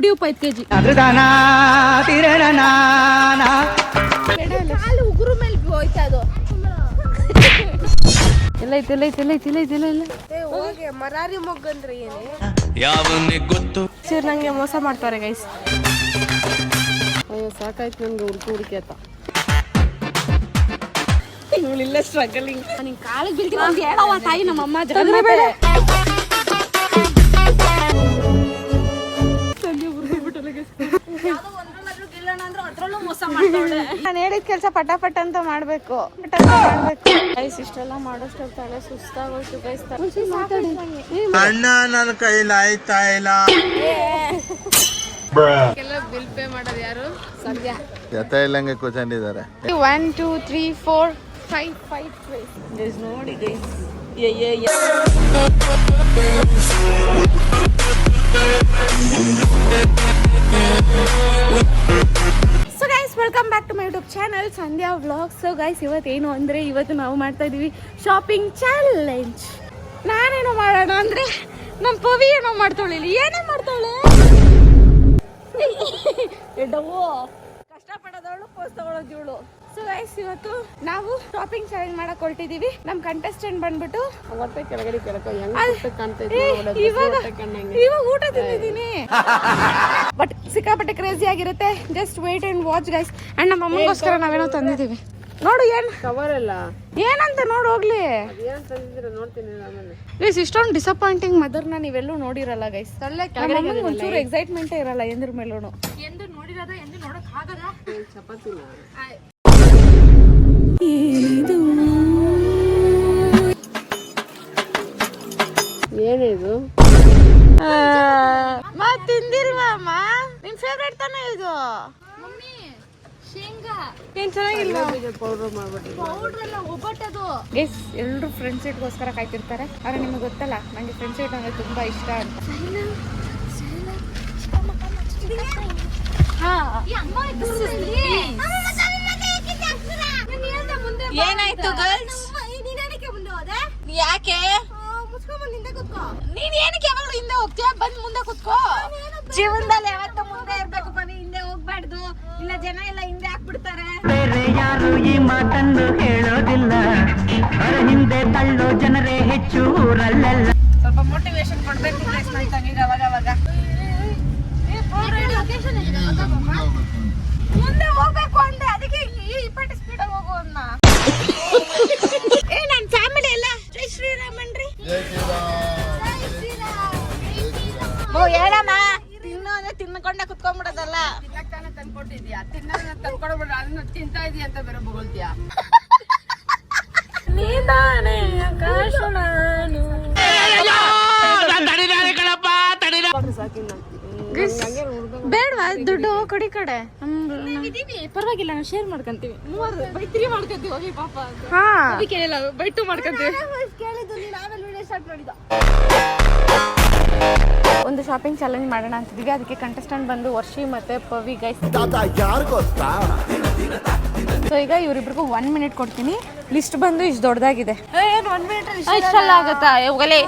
ಪುಡಿ ಉಪ್ಪು 5 kg. ಕಾಲು ಉಗುರು ಮೇಲೆ ಹೋಯ್ತಾ ಅದು. ಇಲ್ಲ ಹೋಗಿ ಮರಾರಿ ಮೊಗ್ಗಂದ್ರೆ ಏನೇ ಯಾವನ್ನೇ ಗೊತ್ತು ಸರ್. ನಂಗೆ ಮೋಸ ಮಾಡ್ತಾರೆ ಗೈಸ್. ಅಯ್ಯೋ ಸಾಕಾಯ್ತು ನನ್ಗೆ ಹುಡುಕಿ ಅಂತ. ಇವಳಿಲ್ಲ ಸ್ಟ್ರಗಲಿಂಗ್. ನಿನ್ ಕಾಲಿಗೆ ಬೀಳ್ತೀನಿ ಅಂತ ಹೇಳವ ತಾಯಿ ನಮ್ಮಮ್ಮ ಜಗನ್ಮಾತೆ. ನಾನು ಹೇಳಿದ ಕೆಲಸ ಪಟಾಪಟ್ ಅಂತ ಮಾಡ್ಬೇಕು. ಗೈಸ್ ಇಷ್ಟೆಲ್ಲ ಮಾಡೋಷ್ಟು ತಲೆ ಸುಸ್ತಾಗೋಯ್ತು ಗೈಸ್. ಅಣ್ಣ ನನ್ನ ಕೈಲಿ ಆಯ್ತಾ ಇಲ್ಲ. ಬಿಲ್ ಪೇ ಮಾಡೋದು ಯಾರು? ಸಂಧ್ಯಾ. ಜೊತೆ ಇಲ್ಲಂಗೆ ಕೂತ್ಕೊಂಡಿದ್ದಾರೆ. 1 2 3 4 5 ಗೈಸ್ ನೋಡಿ guys. So guys welcome back to my YouTube channel Sandhya vlogs. So guys ಇವತ್ತೇನು ಅಂದರೆ ಇವತ್ತು ನಾವು ಮಾಡ್ತಾ ಇದ್ದೀವಿ ಶಾಪಿಂಗ್ ಚಾಲೆಂಜ್. ನಾನೇನೋ ಮಾಡೋಣ ಅಂದರೆ ನಮ್ಮ ಪವಿ ಏನೋ ಮಾಡ್ತಾಳೆ. ಏನೇ ಮಾಡ್ತಾಳೆ ಎಡ್ಡವೋ ಕಷ್ಟಪಡೋದವಳು ಪೋಸ್ ತಗೊಳ್ಳೋದು ಇವಳು. ಸೊ ಗೈಸ್ ಇವತ್ತು ನಾವು ಶಾಪಿಂಗ್ ಚಾಲೆಂಜ್ ಮಾಡಕ್ ಹೊರಟಿದೀವಿ. ನಮ್ ಕಂಟೆಸ್ಟೆಂಟ್ ಬಂದ್ಬಿಟ್ಟು ಇವಾಗ ಊಟ ತಿಂದಿದ್ದೀನಿ. ಬಟ್ ಸಿಕ್ಕಾಪಟ್ಟೆ ಕ್ರೇಜಿ ಆಗಿರುತ್ತೆ. Just wait and watch guys. And ನಮ್ಮ ಅಮ್ಮಗೋಸ್ಕರ ನಾವೇನೋ ತಂದಿದೀವಿ. ನೋಡು ಏನ್ ಕವರ್ ಅಲ್ಲ ಏನಂತ ನೋಡ್ ಹೋಗ್ಲಿ ಗೈಸ್. ಇಷ್ಟೊಂದು ಡಿಸಪಾಯಿಂಟಿಂಗ್ ಮದರ್ನ ನೀವೆಲ್ಲೂ ನೋಡಿರಲ್ಲ ಗೈಸ್. ಒಂಚೂರು ಎಕ್ಸೈಟ್ಮೆಂಟ್ ಇರಲ್ಲ ಎಂದ್ರ ಮೇಲೂ. ಎಂದು ನೋಡಿರೋದ ಎಂದು ನೋಡಕ್ ಆಗದ. ಚಪಾತಿ ಏನಿದು ತಿಂದಿಲ್ವಮ್ಮ? ನಿನ್ ಫೇವ್ರೇಟ್ ತಾನೇ ಇದು. ಎಲ್ರು ಫ್ರೆಂಡ್ ಸೀಟ್ಗೋಸ್ಕರ ಕಾಯ್ತಿರ್ತಾರೆ. ಆದ್ರೆ ನಿಮ್ಗೆ ಗೊತ್ತಲ್ಲ ನಂಗೆ ಫ್ರೆಂಡ್ ಸೀಟ್ ಅಂದ್ರೆ ತುಂಬಾ ಇಷ್ಟ ಅಂತ. ಏನಾಯ್ತು ಗರ್ಲ್ಸ್? ಯಾಕೆ ನೀನ್ ಏನಕ್ಕೆ ಯಾವಾಗಲೂ ಹಿಂದೆ ಹೋಗ್ತೀಯ? ಬಂದ್ ಮುಂದೆ ಕುತ್ಕೋ. ಜೀವನದಲ್ಲಿ ಯಾವತ್ತೂ ಮುಂದೆ ಇರ್ಬೇಕು ಪವಿ, ಹಿಂದೆ ಹೋಗ್ಬಾರ್ದು. ಇಲ್ಲ ಜನ ಎಲ್ಲ ಹಿಂದೆ ಹಾಕ್ಬಿಡ್ತಾರೆ. ಬೇರೆ ಯಾರು ಈ ಮಾತನ್ನು ಹೇಳೋದಿಲ್ಲ. ಹಿಂದೆ ತಳ್ಳೋ ಜನರೇ ಹೆಚ್ಚು ಊರಲ್ಲೆಲ್ಲ. ಸ್ವಲ್ಪ ಮೋಟಿವೇಶನ್ ಕೊಡ್ಬೇಕು ನನಗೆ ಅವಾಗ. ಮುಂದೆ ಹೋಗ್ಬೇಕು ಅಂದೆ, ಅದಕ್ಕೆ ಈ ಪಟ್ಟಿ ಸ್ಪೀಡಲ್ಲಿ ಹೋಗು ಅನ್ನ. ನನ್ನ ಫ್ಯಾಮಿಲಿ ಎಲ್ಲ ಜೈ ಶ್ರೀರಾಮನ್ರಿ. ಹೇಳಮ್ಮ ತಿನ್ನು ಅಂದ್ರೆ ತಿನ್ಕೊಂಡೆ ಕುತ್ಕೊಂಡ್ಬಿಡೋದಲ್ಲ. ತಿನ್ನಕ್ತಾನೆ ತಂದ್ಕೊಟ್ಟಿದ್ಯಾ? ತಂದ್ಕೊಡ್ಬಿಡ ಅದನ್ನ ತಿಂತಾ ಇದೀಯ ಅಂತ ಬೇರೆ ಬೊಗಳ್ತೀಯ. ನೀದಾನೆ ಆಕಾಶ ನಾನು ಬೇಡವಾ ದುಡ್ಡು ಕೊಡಿ ಕಡೆ. ಪರವಾಗಿಲ್ಲ ನಾವು ಶೇರ್ ಮಾಡ್ಕೊಂತೀವಿ. 3 ಮಾಡ್ಕೊಂತೀವಿ. ಹೋಗಿ ಪಾಪ ಕೇಳಿಲ್ಲ ಬೈ 2 ಮಾಡ್ಕೊಂತೀವಿ. ಒಂದು ಶಾಪಿಂಗ್ ಚಾಲೆಂಜ್ ಮಾಡೋಣ ಅಂತಿದೀವಿ. ಅದಕ್ಕೆ ಕಂಟೆಸ್ಟೆಂಟ್ ಬಂದು ವರ್ಷಿ ಮತ್ತೆ ಪವಿ ಗೈಸ್. ಸೊ ಈಗ ಇವರಿಬ್ರಿಗೂ 1 ಮಿನಿಟ್ ಕೊಡ್ತೀನಿ. ಲಿಸ್ಟ್ ಬಂದು ಇಷ್ಟು ದೊಡ್ಡದಾಗಿದೆ. ಇಷ್ಟೆಲ್ಲ ಆಗುತ್ತಾ? ಹೋಗಲೇ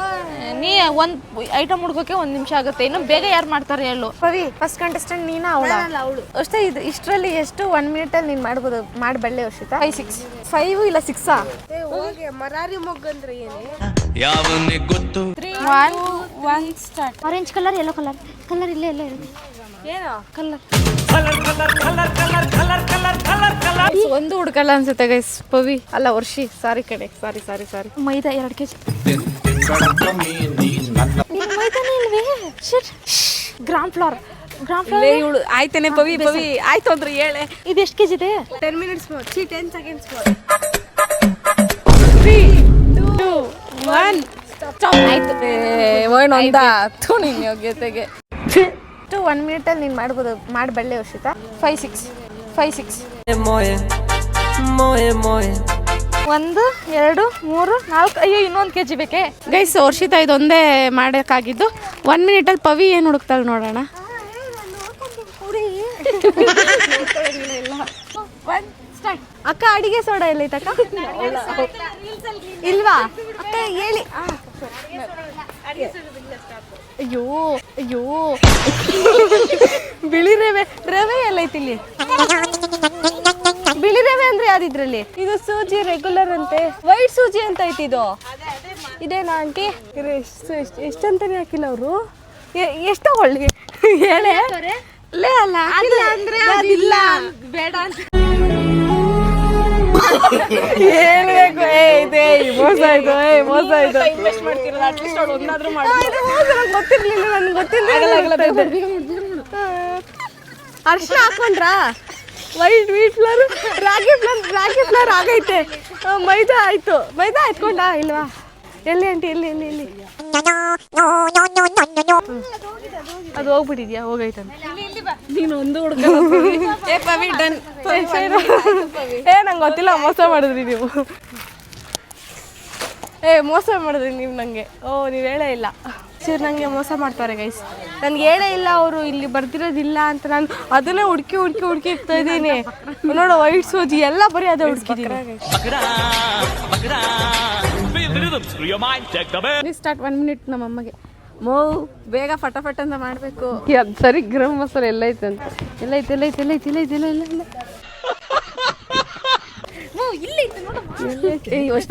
ನೀ ಒಂದ್ ಐಟಮ್ ಹುಡ್ಕೋಕೆ 1 ನಿಮಿಷ ಆಗುತ್ತೆ. ಇನ್ನು ಬೇಗ ಯಾರು ಮಾಡ್ತಾರೆ ಹೇಳು? ಪವಿ ಫಸ್ಟ್ ಕಂಟೆಸ್ಟೆಂಟ್ ನೀನಾ ಅವಳು ಅಷ್ಟೇ. ಇದು ಇಷ್ಟರಲ್ಲಿ ಎಷ್ಟು 1 ಮಿನಿಟ್ ಅಲ್ಲಿ ನೀನ್ ಮಾಡ್ಬೋದು? ಮಾಡಬಳ್ಳೆ ವರ್ಷಿತಾ? 5 ಇಲ್ಲ 6 ಹೋಗಿ ಮರಾರಿ ಮೊಗ್ಗಂದ್ರೆ ಏನೇ ಯಾವನ್ನೇ ಗೊತ್ತು. 3 2 1 start. Orange colour, yellow colour ಇಲ್ಲೇ ಎಲ್ಲ ಇರುತ್ತೆ. ಏನೋ ಕಲರ್ ಒಂದು ಹುಡ್ಕಲ್ಲ ಅನ್ಸುತ್ತೆ ಗೈಸ್. ಪವಿ ಅಲ್ಲ ವರ್ಷಿ. ಸಾರಿ ಕಡೆ, ಸಾರಿ. ಮೈದಾ 2 kg. ಮೈದಾನೇ ಇಲ್ವೇ? ಗ್ರಾಮ್ ಫ್ಲೋರ್ ಇವಳು ಆಯ್ತೇನೆ. ಪವಿ ಆಯ್ತು ಅಂದ್ರೆ ಹೇಳೆ. ಇದು ಎಷ್ಟು kg ಇದೆ? 10 minutes more. 10 seconds more. 3 2 1 stop. ಆಯ್ತು ಒಂದ ತು ನಿನ್ ಯೋಗ್ಯತೆಗೆ. 1 ಮಿನಿಟ್ ಅಲ್ಲಿ ನೀನ್ ಮಾಡ್ಬೋದು. ಮಾಡಬಳ್ಳೆ ವರ್ಷಿತಾ? 5 6 1 2 3 4. ಅಯ್ಯೋ ಇನ್ನೊಂದು kg ಬೇಕೆ ಗೈಸ್. ವರ್ಷಿತಾ ಇದೊಂದೇ ಮಾಡಕ್ಕಾಗಿದ್ದು. 1 ಮಿನಿಟ್ ಅಲ್ಲಿ ಪವಿ ಏನ್ ಹುಡುಕ್ತಾಳೆ ನೋಡೋಣ. 1 ಸ್ಟಾರ್ಟ್. ಅಕ್ಕ ಅಡಿಗೆ ಸೋಡಾ ಎಲ್ಲ ಐತಕ್ಕ? ಇಲ್ವಾ ಅಕ್ಕ ಹೇಳಿ. ಅಯ್ಯೋ ಅಯ್ಯೋ ಬಿಳಿ ರವೆ ಎಲ್ಲ ಐತಿ ಇಲ್ಲಿ. ಬಿಳಿ ರವೆ ಅಂದ್ರೆ ಯಾವ್ದಿದ್ರಲ್ಲಿ? ಇದು ಸೂಜಿ ರೆಗ್ಯುಲರ್ ಅಂತೆ, ವೈಟ್ ಸೂಜಿ ಅಂತ ಐತಿ. ಇದು ಇದೇನಾ ಆಂಟಿ? ಎಷ್ಟಂತಾನೆ ಹಾಕಿಲ್ಲ ಅವರು. ಎಷ್ಟು ತಗೊಳ್ಳಿ ಹೇಳೆ. ಲೇ ಅಲ್ಲ ಅಂದ್ರೆ ಅದಿಲ್ಲ ಬೇಡ ಅಂತ ಹೇಳ್ಬೇಕು. ಇದೆ ಮೋಸ ಆಯ್ತು, ಮೋಸ ಆಯ್ತು. ಇನ್ವೆಸ್ಟ್ ಮಾಡ್ತಿರಲ್ಲ, ಅಟ್ಲೀಸ್ಟ್ ಅವ್ರು ಒಂದಾದ್ರೂ ಮಾಡಿ. ಗೊತ್ತಿರ್ಲಿಲ್ಲ, ನನ್ಗೆ ಗೊತ್ತಿಲ್ಲ. ಅರ್ಶಿನ ಹಾಕೊಂಡ್ರಾ? ವೈಟ್ ಫ್ಲೋರ್, ರಾಗಿ ಫ್ಲೋರ್ ಆಗೈತೆ. ಮೈದಾ ಆಯ್ತು, ಮೈದಾ ಆಯ್ತ್ಕೊಂಡ ಇಲ್ವಾ? ಎಲ್ಲಿ ಆಂಟಿ? ಎಲ್ಲಿ ಅದು ಹೋಗ್ಬಿಟ್ಟಿದ್ಯಾ? ಹೋಗೈತಂತ. ನೀನು ಒಂದು ಹುಡುಗ ನಂಗೆ ಗೊತ್ತಿಲ್ಲ. ಮೋಸ ಮಾಡಿದ್ರಿ ನೀವು. ಮೋಸ ಮಾಡಿದ್ರಿ ನೀವು ನಂಗೆ. ನೀವು ಹೇಳೇ ಇಲ್ಲ. ಸರ್ ನನಗೆ ಮೋಸ ಮಾಡ್ತಾರೆ ಗೈಸ್. ನನ್ಗೆ ಹೇಳೇ ಇಲ್ಲ ಅವರು ಇಲ್ಲಿ ಬರ್ದಿರೋದಿಲ್ಲ ಅಂತ. ನಾನು ಅದನ್ನೇ ಹುಡುಕಿ ಇರ್ತಾ ಇದ್ದೀನಿ. ನೋಡು ವೈಟ್ ಸೂಜಿ ಎಲ್ಲ ಬರೀ ಅದೇ ಹುಡುಕಿದ್ದೀನಿ. Start 1 minute. ನಮ್ಮಮ್ಮಗೆ ಬೇಗ ಫಟಾಫಟ್ ಅಂತ ಮಾಡಬೇಕು. ಸರಿ ಗರಂ ಮಸಾಲ ಎಲ್ಲ ಐತಂತ. ಎಲ್ಲ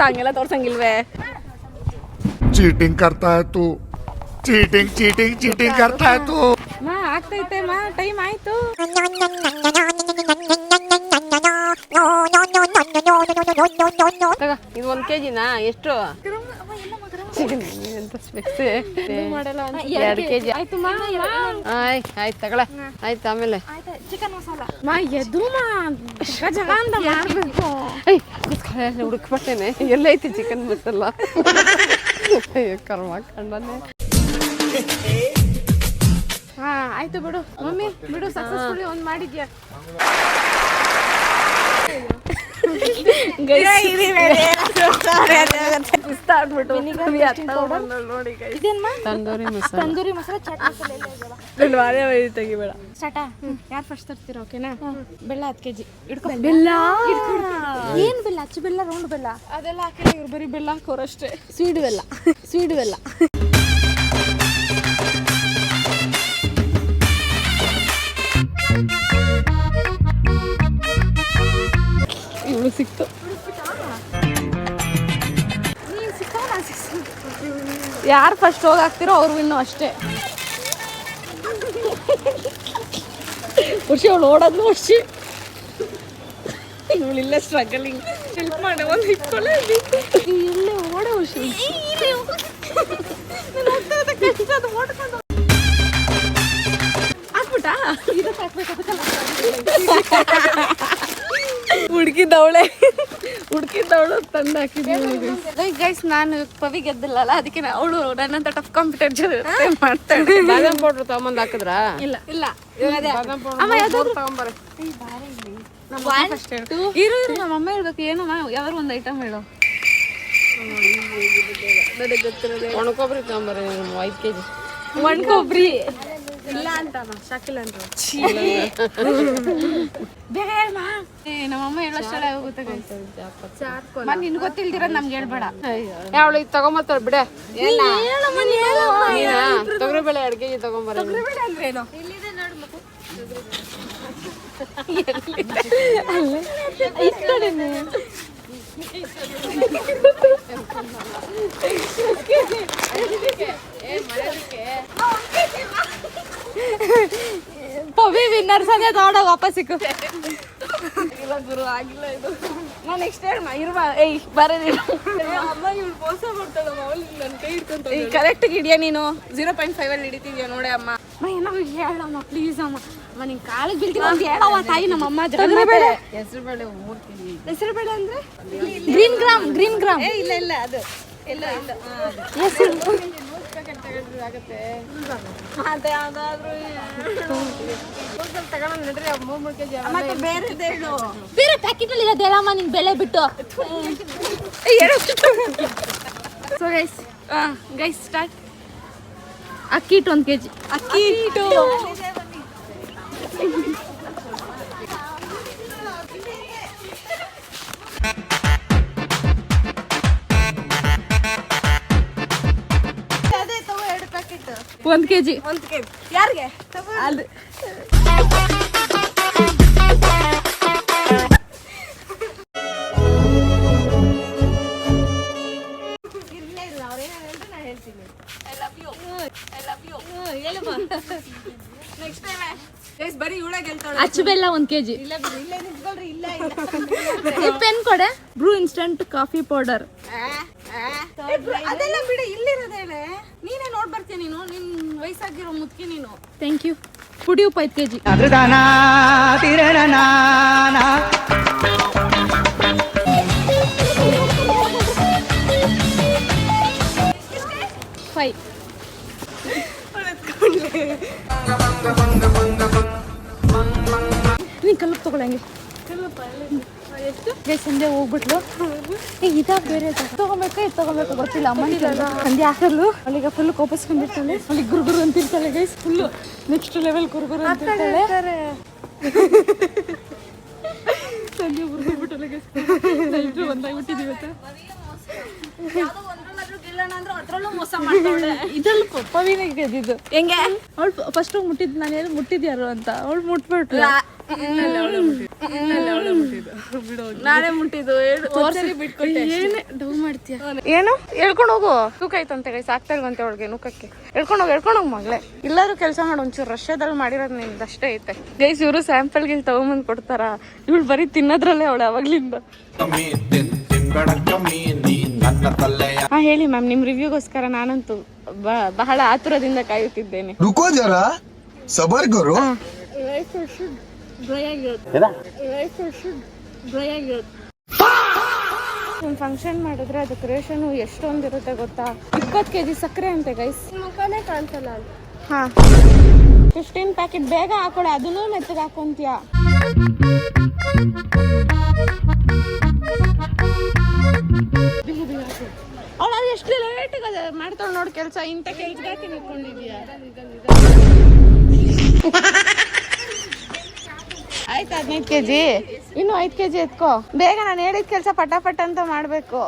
ಹಂಗೆಲ್ಲ ತೋರ್ಸಂಗಿಲ್ವೇ? चीटिंग करता है तू, चीटिंग करता है तू. ಆಗ್ತೈತೆ ಟೈಮ್ ಆಯ್ತು. ಇದು 1 kgನಾ? ಎಷ್ಟು? 2 kg ಆಯ್ತು. ಆಯ್ತು ತಗೊಳ. ಆಯ್ತು ಆಮೇಲೆ ಚಿಕನ್ ಮಸಾಲ ಹುಡುಕ್ಬಿಟ್ಟೇನೆ. ಎಲ್ಲೈತಿ ಚಿಕನ್ ಮಸಾಲ? ಕರ್ಮ ಕಂಡನೆ. ಆಯ್ತು ಬಿಡು ಮಮ್ಮಿ, ಬಿಡು. ಸಕ್ಸಸ್ಫುಲಿ ಒಂದು ಮಾಡಿದ್ಯಾ. ತಂದೂರಿ ಮಸಾಲ ತೆಗಿಬೇಡ. ಸ್ಟಾರ್ಟಾ? ಯಾರು ಫಸ್ಟ್ ತರ್ತೀರ? ಓಕೆನಾ? ಬೆಲ್ಲ 10 kg ಇಟ್ಕೊ. ಬೆಲ್ಲ ಏನ್ ಬೆಲ್ಲ? ಅಚ್ಚು ಬೆಲ್ಲ, ರೌಂಡ್ ಬೆಲ್ಲ ಅದೆಲ್ಲ ಹಾಕಿಲ್ಲ. ಇವ್ರು ಬರೀ ಬೆಲ್ಲ ಹಾಕೋರಷ್ಟೇ. ಸ್ವೀಟ್ ಬೆಲ್ಲ. ಇವಳು ಸಿಕ್ತು. ಯಾರು ಫಸ್ಟ್ ಹೋಗಾಕ್ತಿರೋ ಅವ್ರು ಇನ್ನು ಅಷ್ಟೇ. ಖುಷಿ ಅವಳು ಓಡೋದು. ಖುಷಿ ಇವಳಿಲ್ಲ ಸ್ಟ್ರಗಲಿಂಗ್. ಹೆಲ್ಪ್ ಮಾಡ ಒಂದು ಇಟ್ಕೊಳ್ಳೆ. ಇಲ್ಲೇ ಓಡೋ ಖುಷಿ. ಹಾಕ್ಬಿಟ್ಟ ಹುಡುಕಿದ್ದವಳು ತಂದು ಹಾಕಿದ್ವಿ. ಗೈಸ್, ನಾನು ಪವಿ ಗೆದ್ದಿಲ್ಲ, ಅದಕ್ಕೆ ಅವಳು ನನ್ನಂತ ಟಫ್ ಕಾಂಪಿಟೇಟ್ ಮಾಡ್ತಾಳೆ. ಬಾದಾಮ್ ಪೌಡ್ರ್ ತಗೊಂಬಂದು ಹಾಕಿದ್ರ? ಇಲ್ಲ ತಗೊಂಬರ. ಇರು ನಮ್ಮಮ್ಮ ಹೇಳ್ಬೇಕು. ಏನಮ್ಮ ಯಾವ್ದಾರು ಒಂದು ಐಟಮ್ ಹೇಳು. ನನಗೆ ಗೊತ್ತಿರೋದು ಒಣಕೊಬ್ಬರಿ ತಗೊಂಬರ. 5 kg ಒಣಕೊಬ್ಬರಿ ಇಲ್ಲ ಅಂತ ಶಾಕಿಲ್ಲ ಅಂತ. ಬೇಗ ಹೇಳಮ್ಮ. ನಮ್ಮಮ್ಮ ಹೇಳೋಷ್ಟೆಲ್ಲ ಹೋಗುತ್ತೆ. ನಿನ್ಗೆ ಗೊತ್ತಿಲ್ದಿರೋದು ನಮ್ಗೆ ಹೇಳ್ಬೇಡ. ಯಾವಳು ಇದು ತಗೊಂಬರ್ತಾಳೆ ಬಿಡೆ. ತೊಗರಿಬೇಳೆ 2 kg ತಗೊಂಬರ. ಪವಿ ವಿನ್ನರ್ಸ್ ಅದೇ ತಗೊಂಡೋಗ ವಾಪಸ್ ಸಿಕ್ಕು. ಗುರು ಆಗಿಲ್ಲ ಇದು. ನಾನು ನೆಕ್ಸ್ಟ್ ಹೇಳ ಇರುವ. ಬರೋದಿಲ್ಲ. ಅಮ್ಮ ಇವ್ಳು ಮೋಸ ಮಾಡ್ತಾಳಮ್ಮ. ಅವಳಿಗೆ ನನ್ನ ಕೈ ಹಿಡ್ಕೊಂತ ಕರೆಕ್ಟ್ ಹಿಡಿಯ. ನೀನು 0.5 ಅಲ್ಲಿ ಹಿಡಿತಿದ್ಯಾ ನೋಡೆ ಅಮ್ಮ. ಏನೋ ಹೇಳಮ್ಮ ಪ್ಲೀಸ್ ಅಮ್ಮ. ನಿನ್ ಕಾಲಿಗೆ ಬೀಳ್ತೀನಿ ಅಂತ ಹೇಳವ ತಾಯಿ. ನಮ್ಮಮ್ಮ ಹೆಸರು ಬೇಳೆ 3 kg. ಹೆಸರು ಬೇಳೆ ಅಂದ್ರೆ ಗ್ರೀನ್ ಗ್ರಾಮ್. ಇಲ್ಲ ಅದು ಎಲ್ಲ ಇಲ್ಲ. ಆಗುತ್ತೆ ಅದೇ ಯಾವ್ದಾದ್ರು ತಗೊಂಡು ನಡ್ರಿ. 3 kg ಮತ್ತೆ ಬೇರೆ ಪ್ಯಾಕೆಟ್ ಅಲ್ಲಿ ಇರೋದು ಹೇಳಮ್ಮ. ನಿನ್ ಬೆಳೆ ಬಿಟ್ಟು. So guys start. ಅಕ್ಕಿ ಹಿಟ್ಟು 1 kg. ಅಕ್ಕಿ ಹಿಟ್ಟು 1 kg. 1 kg ಯಾರಿಗೆ ಅದು ಇಲ್ಲ ಅವ್ರೇನು ಹೇಳಿದ್ರೆ ನಾನು ಹೇಳ್ತೀನಿ. I love you next time guys ಬರೀ ಇವಳೇ ಗೆಲ್ತಾಳೆ. ಅಚ್ಚು ಬೆಲ್ಲ 1 kg. ಇಲ್ಲ ಬಿಡಿ ಇಲ್ಲೇ ನಿಂತ್ಕೊಳ್ರಿ. ಇಲ್ಲ ಪೆನ್ ಕೊಡೆ. ಬ್ರೂ ಇನ್ಸ್ಟಂಟ್ ಕಾಫಿ ಪೌಡರ್. ಅದೆಲ್ಲ ಬಿಡಿ, ಇಲ್ಲಿರೋದೇನೆ. ನೀನೇ ನೋಡ್ ಬರ್ತೀಯ ನೀನು, ನಿನ್ ವಯಸ್ಸಾಗಿರೋ ಮುದ್ಕಿ ನೀನು. Thank you. ಪುಡಿ ಉಪ್ಪು 5 kg. 5. ನೀ ಕಲ್ಲಪ್ ತಗೊಳಂಗೆ. ಸಂಜೆ ಹೋಗ್ಬಿಟ್ಲು. ಇದ ಬೇರೆ ತಗೋಬೇಕಾ ಇದು ತಗೋಬೇಕು ಗೊತ್ತಿಲ್ಲ. ಅಮ್ಮನಿಗೆ ಸಂಜೆ ಹಾಕಲು ಅವಳಿಗೆ ಫುಲ್ ಕೋಪಿಸ್ಕೊಂಡಿರ್ತಾಳೆ. ಅವಳಿಗೆ ಗುರುಗುರು ಅಂತಿರ್ತಾಳೆ ಗೈಸ್. ಫುಲ್ಲು ನೆಕ್ಸ್ಟ್ ಲೆವೆಲ್ ಗುರುಗುರು ಅಂತಿರ್ತಾಳೆ. ಸಂಜೆ ಹುರ್ಬಿಟ್ಟಲ್ಲ ಗೈಸ್. ಒಂದಾಗ್ಬಿಟ್ಟಿದ್ದೀವಿ ಇವತ್ತು. ಇದ್ರಲ್ಲಿ ಪವಿನೇ ಗೆದ್ದಿದ್ದು. ಹೆಂಗೆ ಅವಳು ಫಸ್ಟ್ ಮುಟ್ಟಿದ್ದು ನಾನು ಏನು ಮುಟ್ಟಿದ್ಯಾರು ಅಂತ ಅವಳು ಮುಟ್ಬಿಟ್ಲು. ನಾನೇ ಮುಟ್ಟಿದ್ದು ಬಿಟ್ಕೊಟ್ಟೆ. ಏನೇ ಡೌ ಮಾಡ್ತೀಯ ಏನು ಹೇಳ್ಕೊಂಡು ಹೋಗು. ತೂಕ ಐತಂತೆ ಗೈಸ್, ಆಗ್ತಾ ಇಲ್ವಂತೆ ಅವಳಿಗೆ ನೂಕಕ್ಕೆ. ಹೇಳ್ಕೊಂಡು ಹೋಗು ಮಗಳೇ. ಎಲ್ಲರೂ ಕೆಲಸ ಮಾಡಿ ಒಂಚೂರು ರಷ್ಯಾದಲ್ಲಿ ಮಾಡಿರೋದು ನಿಮ್ದು ಅಷ್ಟೇ ಐತೆ ಗೈಸ್. ಇವರು ಸ್ಯಾಂಪಲ್ಗೆ ಇಲ್ಲಿ ತಗೊಂಬಂದು ಕೊಡ್ತಾರ. ಇವಳು ಬರೀ ತಿನ್ನೋದ್ರಲ್ಲೇ ಅವಳು ಅವಾಗ್ಲಿಂದ. ಹಾ ಹೇಳಿ ಮ್ಯಾಮ್, ನಿಮ್ ರಿವ್ಯೂಗೋಸ್ಕರ ನಾನಂತೂ ಬಹಳ ಆತುರದಿಂದ ಕಾಯುತ್ತಿದ್ದೇನೆ. रुको जरा सबर करो. ಒಂದು ಫಂಕ್ಷನ್ ಮಾಡಿದ್ರೆ ಅದಕ್ಕೆ ರೇಷನ್ ಎಷ್ಟೊಂದಿರುತ್ತೆ ಗೊತ್ತಾ? 20 kg ಸಕ್ಕರೆ ಅಂತೆ ಗೈಸ್. ಮುಖನೇ ಕಾಣಿಸಲ್ಲ. ಹಾ 15 ಪ್ಯಾಕೆಟ್ ಬೇಗ ಹಾಕೊಳೆ, ಅದನ್ನೂ ಮೆತ್ತಗೆ ಹಾಕೊಂತೀಯ. ಅವಳು ಎಷ್ಟು ಲೇಟ್ ಮಾಡ್ತಾಳೆ ನೋಡಿ ಕೆಲಸ. ಇಂಥ ಕೆಲ್ಸಕ್ಕೆ ನಿಂತ್ಕೊಂಡಿದ್ಯಾ? ಆಯ್ತು 15 kg, ಇನ್ನು 5 kg ಎತ್ಕೋ ಬೇಗ. ನಾನು ಹೇಳಿದ ಕೆಲಸ ಪಟಾಪಟ್ ಅಂತ ಮಾಡ್ಬೇಕು.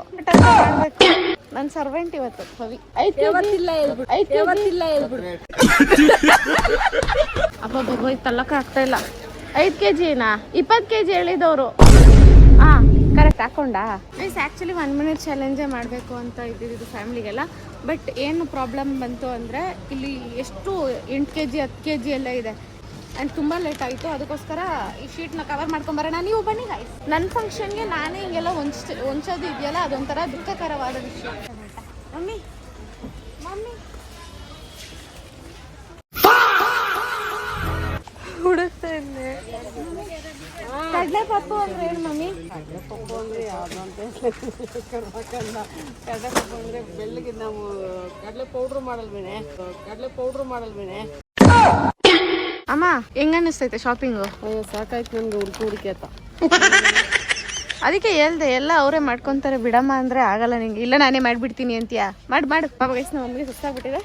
ನನ್ನ ಸರ್ವೆಂಟ್ ಇವತ್ತು ಪವಿ. 5 kg ಅಬ್ಬಬ್ಬ ತಲ್ಲಕ ಆಗ್ತಾ ಇಲ್ಲ. 5 kg ನಾ 20 kg ಹೇಳಿದವರು. ಹಾ ಕರೆಕ್ಟ್ ಹಾಕೊಂಡಾ? ಮೀನ್ಸ್ ಆ್ಯಕ್ಚುಲಿ 1 minute ಚಾಲೆಂಜೇ ಮಾಡಬೇಕು ಅಂತ ಇದ್ದಿದ್ದು ಫ್ಯಾಮಿಲಿಗೆಲ್ಲ. ಬಟ್ ಏನು ಪ್ರಾಬ್ಲಮ್ ಬಂತು ಅಂದರೆ ಇಲ್ಲಿ ಎಷ್ಟು 8 kg 10 kg ಎಲ್ಲ ಇದೆ. ಆ್ಯಂಡ್ ತುಂಬ ಲೇಟ್ ಆಯಿತು. ಅದಕ್ಕೋಸ್ಕರ ಈ ಶೀಟ್ನ ಕವರ್ ಮಾಡ್ಕೊಂಬರೋಣ. ನೀವು ಬನ್ನಿ ಗಾಯ್ಸ್. ನನ್ನ ಫಂಕ್ಷನ್ಗೆ ನಾನೇ ಹಿಂಗೆಲ್ಲ ಹೊಂಚೋದು ಇದೆಯಲ್ಲ, ಅದೊಂಥರ ದುಃಖಕರವಾದ ವಿಷಯ. ಮಮ್ಮಿ ಹುಡುಕ್ತಾ ಇದ್ದೆ. ಕಡಲೆ ಪಪ್ಪು ಅಂದ್ರೆ ಏನು ಮಮ್ಮಿ? ಕಡಲೆ ಪಪ್ಪು ಅಂದರೆ ಯಾವುದು ಅಂತ ಕಡಲೆ ಪಪ್ಪು ಅಂದರೆ ಬೆಳ್ಳಗೆ ನಾವು ಕಡಲೆ ಪೌಡ್ರ್ ಮಾಡಲ್ವೇನೆ. ಅಮ್ಮ ಹೆಂಗ ಅನ್ನಿಸ್ತೈತೆ ಶಾಪಿಂಗು? ಅಯ್ಯೋ ಸಾಕಾಯ್ತು ನನಗೆ ಹುಡುಕಿ ಅಂತ. ಅದಕ್ಕೆ ಹೇಳ್ದೆ ಎಲ್ಲ ಅವರೇ ಮಾಡ್ಕೊತಾರೆ ಬಿಡಮ್ಮ ಅಂದರೆ ಆಗಲ್ಲ ನಿಂಗೆ. ಇಲ್ಲ ನಾನೇ ಮಾಡಿಬಿಡ್ತೀನಿ ಅಂತೀಯಾ? ಮಾಡು ಪಾಪ ಗೈಸ್. ನಮ್ಮ ಮಮ್ಮಿಗೆ ಸುಸ್ತಾಗ್ಬಿಟ್ಟಿದೆ.